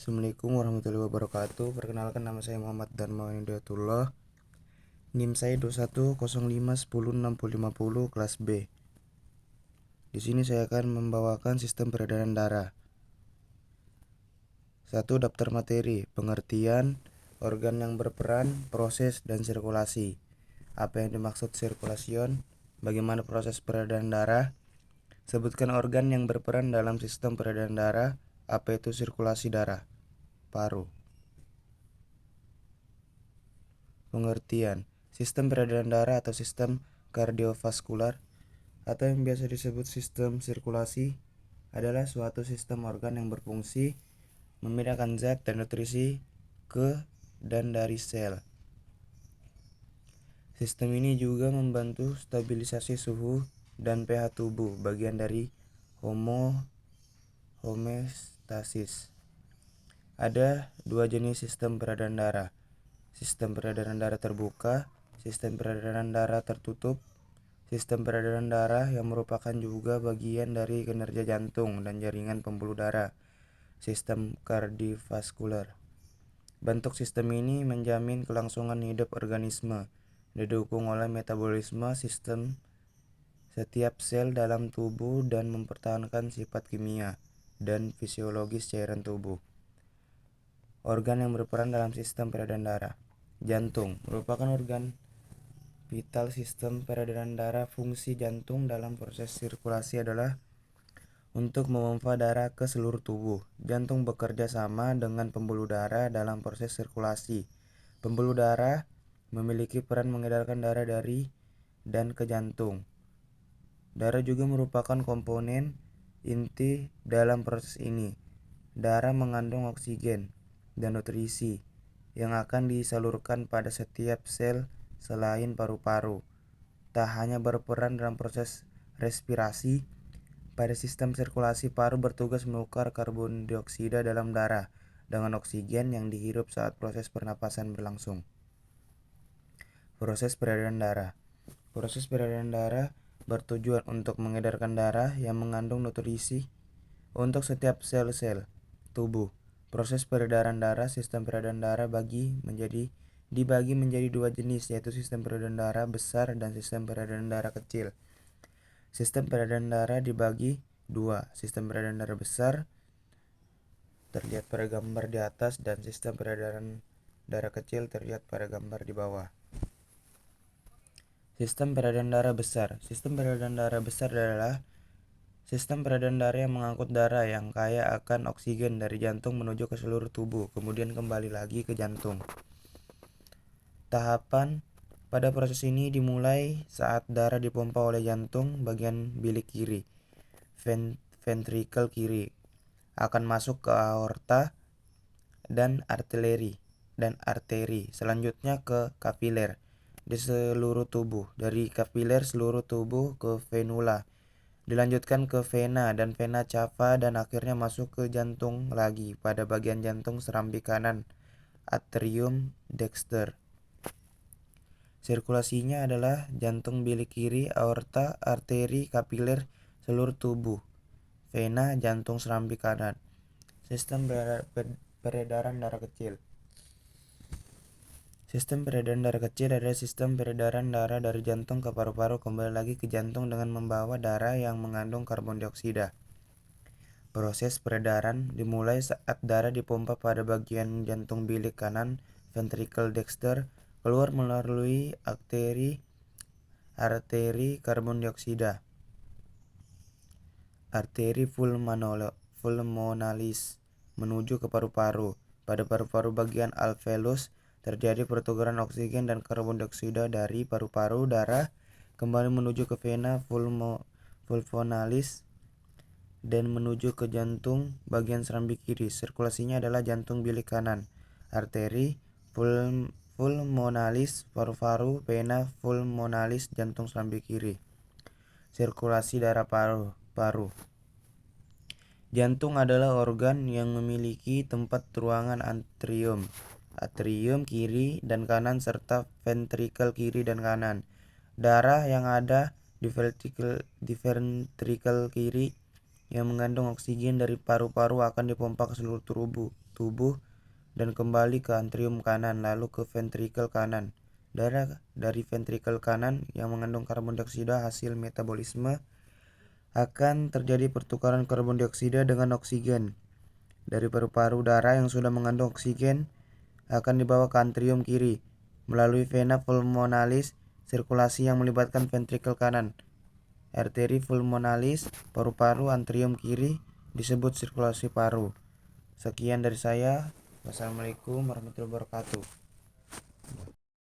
Assalamualaikum warahmatullahi wabarakatuh. Perkenalkan, nama saya Muhammad Darmawan Hidayatullah. NIM saya 2105106050 kelas B. Di sini saya akan membawakan sistem peredaran darah. 1. Daftar materi, pengertian, organ yang berperan, proses, dan sirkulasi. Apa yang dimaksud sirkulasi? Bagaimana proses peredaran darah? Sebutkan organ yang berperan dalam sistem peredaran darah. Apa itu sirkulasi darah? Paru. Pengertian: sistem peredaran darah atau sistem kardiovaskular atau yang biasa disebut sistem sirkulasi adalah suatu sistem organ yang berfungsi memindahkan zat dan nutrisi ke dan dari sel. Sistem ini juga membantu stabilisasi suhu dan pH tubuh, bagian dari homeostasis. Ada dua jenis sistem peredaran darah: sistem peredaran darah terbuka, sistem peredaran darah tertutup. Sistem peredaran darah yang merupakan juga bagian dari kinerja jantung dan jaringan pembuluh darah, sistem kardiovaskular. Bentuk sistem ini menjamin kelangsungan hidup organisme, didukung oleh metabolisme sistem setiap sel dalam tubuh dan mempertahankan sifat kimia dan fisiologis cairan tubuh. Organ yang berperan dalam sistem peredaran darah. Jantung merupakan organ vital sistem peredaran darah. Fungsi jantung dalam proses sirkulasi adalah untuk memompa darah ke seluruh tubuh. Jantung bekerja sama dengan pembuluh darah dalam proses sirkulasi. Pembuluh darah memiliki peran mengedarkan darah dari dan ke jantung. Darah juga merupakan komponen inti dalam proses ini. Darah mengandung oksigen dan nutrisi yang akan disalurkan pada setiap sel selain paru-paru. Tak hanya berperan dalam proses respirasi, pada sistem sirkulasi paru bertugas menukar karbon dioksida dalam darah dengan oksigen yang dihirup saat proses pernapasan berlangsung. Proses peredaran darah. Proses peredaran darah bertujuan untuk mengedarkan darah yang mengandung nutrisi untuk setiap sel-sel tubuh. Proses peredaran darah, sistem peredaran darah dibagi menjadi dua jenis, yaitu sistem peredaran darah besar dan sistem peredaran darah kecil. Sistem peredaran darah dibagi dua, sistem peredaran darah besar terlihat pada gambar di atas dan sistem peredaran darah kecil terlihat pada gambar di bawah. Sistem peredaran darah besar. Sistem peredaran darah besar adalah sistem peredaran darah yang mengangkut darah yang kaya akan oksigen dari jantung menuju ke seluruh tubuh, kemudian kembali lagi ke jantung. Tahapan pada proses ini dimulai saat darah dipompa oleh jantung bagian bilik kiri, ventrikel kiri, akan masuk ke aorta dan arteri, selanjutnya ke kapiler di seluruh tubuh, dari kapiler seluruh tubuh ke venula, dilanjutkan ke vena dan vena cava, dan akhirnya masuk ke jantung lagi pada bagian jantung serambi kanan, atrium dexter. Sirkulasinya adalah jantung bilik kiri, aorta, arteri, kapiler, seluruh tubuh, vena, jantung serambi kanan. Sistem peredaran darah kecil. Sistem peredaran darah kecil adalah sistem peredaran darah dari jantung ke paru-paru kembali lagi ke jantung dengan membawa darah yang mengandung karbon dioksida. Proses peredaran dimulai saat darah dipompa pada bagian jantung bilik kanan, ventricle dexter, keluar melalui arteri karbon dioksida, arteri pulmonalis, menuju ke paru-paru. Pada paru-paru bagian alveolus terjadi pertukaran oksigen dan karbon dioksida dari paru-paru. Darah kembali menuju ke vena pulmonalis dan menuju ke jantung bagian serambi kiri. Sirkulasinya adalah jantung bilik kanan, arteri pulmonalis, paru-paru, vena pulmonalis, jantung serambi kiri. Sirkulasi darah paru. Jantung adalah organ yang memiliki tempat ruangan atrium kiri dan kanan serta ventrikel kiri dan kanan. Darah yang ada di ventrikel kiri yang mengandung oksigen dari paru-paru akan dipompa ke seluruh tubuh dan kembali ke atrium kanan, lalu ke ventrikel kanan. Darah dari ventrikel kanan yang mengandung karbon dioksida hasil metabolisme akan terjadi pertukaran karbon dioksida dengan oksigen. Dari paru-paru, darah yang sudah mengandung oksigen akan dibawa ke atrium kiri melalui vena pulmonalis, sirkulasi yang melibatkan ventrikel kanan. Arteri pulmonalis, paru-paru, atrium kiri disebut sirkulasi paru. Sekian dari saya. Wassalamualaikum warahmatullahi wabarakatuh.